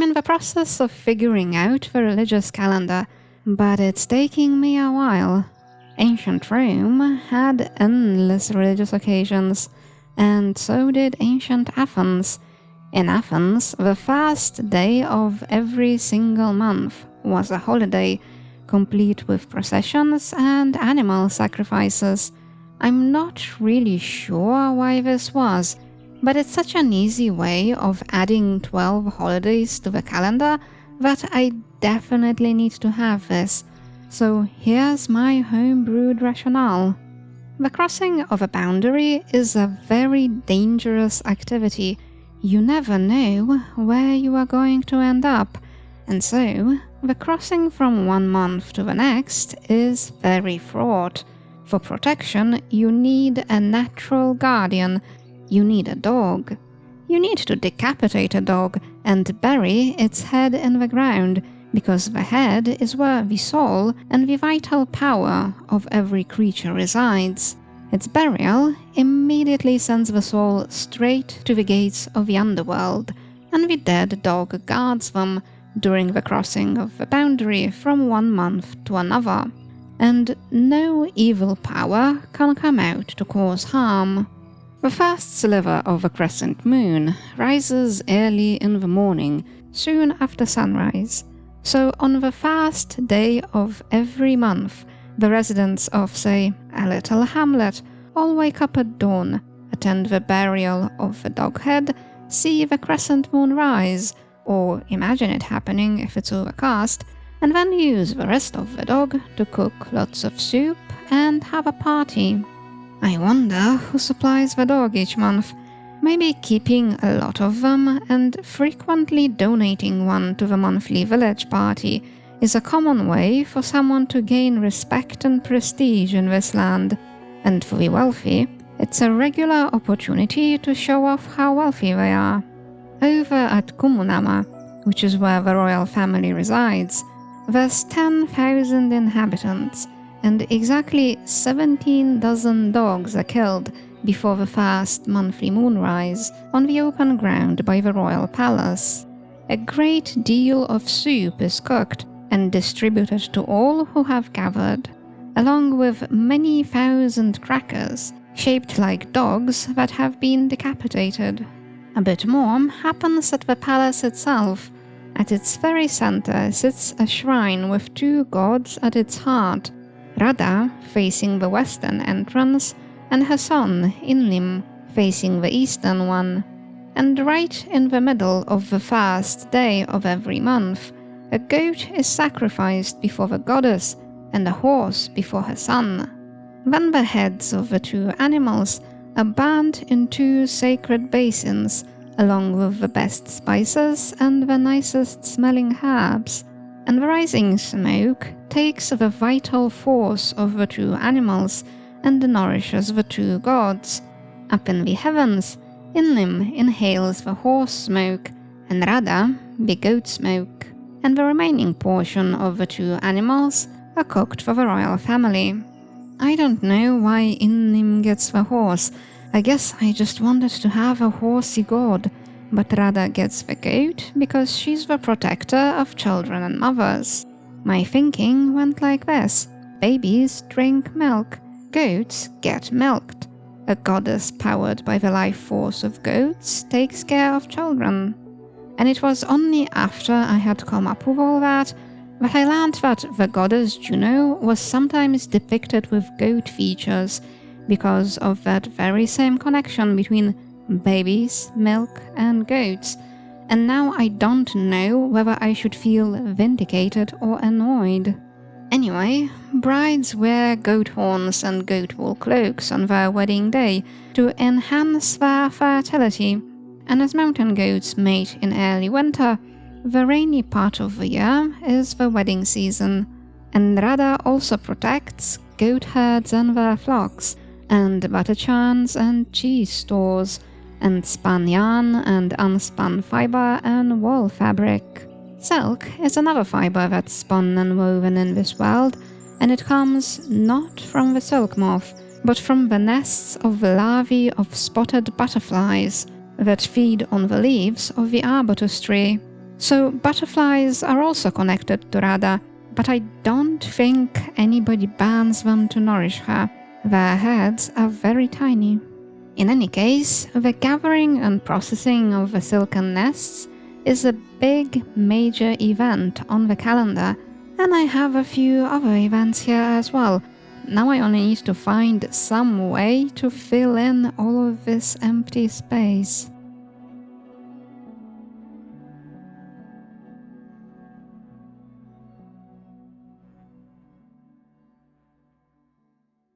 in the process of figuring out the religious calendar, but it's taking me a while. Ancient Rome had endless religious occasions, and so did ancient Athens. In Athens, the first day of every single month was a holiday, complete with processions and animal sacrifices. I'm not really sure why this was, but it's such an easy way of adding 12 holidays to the calendar that I definitely need to have this. So here's my home-brewed rationale. The crossing of a boundary is a very dangerous activity. You never know where you are going to end up, and so the crossing from one month to the next is very fraught. For protection, you need a natural guardian. You need a dog. You need to decapitate a dog and bury its head in the ground, because the head is where the soul and the vital power of every creature resides. Its burial immediately sends the soul straight to the gates of the underworld, and the dead dog guards them during the crossing of the boundary from one month to another. And no evil power can come out to cause harm. The first sliver of the crescent moon rises early in the morning, soon after sunrise. So on the first day of every month, the residents of, say, a little hamlet all wake up at dawn, attend the burial of the dog head, see the crescent moon rise, or imagine it happening if it's overcast, and then use the rest of the dog to cook lots of soup and have a party. I wonder who supplies the dog each month. Maybe keeping a lot of them and frequently donating one to the monthly village party is a common way for someone to gain respect and prestige in this land. And for the wealthy, it's a regular opportunity to show off how wealthy they are. Over at Kumunama, which is where the royal family resides, there's 10,000 inhabitants, and exactly 17 dozen dogs are killed before the first monthly moonrise on the open ground by the royal palace. A great deal of soup is cooked and distributed to all who have gathered, along with many thousand crackers shaped like dogs that have been decapitated. A bit more happens at the palace itself. At its very center sits a shrine with two gods at its heart, Radha facing the western entrance and her son Inlim facing the eastern one. And right in the middle of the first day of every month, a goat is sacrificed before the goddess and a horse before her son. Then the heads of the two animals are burnt in two sacred basins, along with the best spices and the nicest smelling herbs, and the rising smoke takes the vital force of the two animals and nourishes the two gods. Up in the heavens, Inlim inhales the horse smoke, and Radha the goat smoke, and the remaining portion of the two animals are cooked for the royal family. I don't know why Inlim gets the horse. I guess I just wanted to have a horsey god, but Radha gets the goat because she's the protector of children and mothers. My thinking went like this: babies drink milk, goats get milked. A goddess powered by the life force of goats takes care of children. And it was only after I had come up with all that I learned that the goddess Juno was sometimes depicted with goat features because of that very same connection between babies, milk, and goats, and now I don't know whether I should feel vindicated or annoyed. Anyway, brides wear goat horns and goat wool cloaks on their wedding day to enhance their fertility, and as mountain goats mate in early winter, the rainy part of the year is the wedding season, and Radha also protects goat herds and their flocks, and butter churns and cheese stores, and spun yarn and unspun fiber and wool fabric. Silk is another fiber that's spun and woven in this world, and it comes not from the silk moth, but from the nests of the larvae of spotted butterflies that feed on the leaves of the arbutus tree. So butterflies are also connected to Radha, but I don't think anybody bans them to nourish her. Their heads are very tiny. In any case, the gathering and processing of the silken nests is a big, major event on the calendar, and I have a few other events here as well. Now I only need to find some way to fill in all of this empty space.